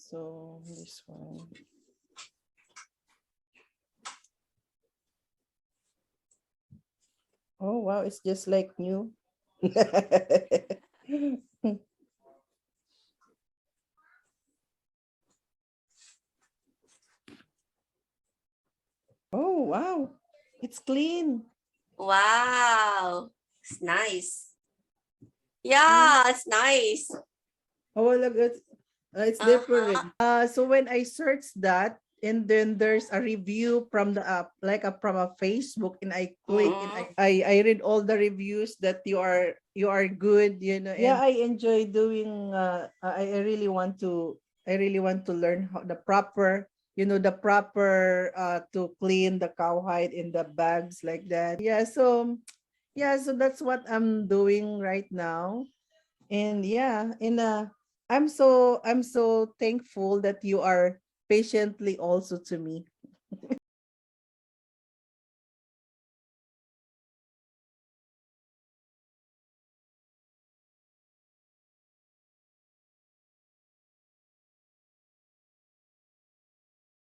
So this one. Oh wow, it's just like new. Oh wow, it's clean. Wow, it's nice. Yeah, it's nice. Oh look, it's different. So when I search that, and then there's a review from the app, like from a Facebook, and I click and I read all the reviews that you are good, you know. Yeah, I enjoy doing. I really want to. I really want to learn how the proper, the proper to clean the cowhide in the bags like that. So that's what I'm doing right now. And yeah, I'm so thankful that you are patiently also to me.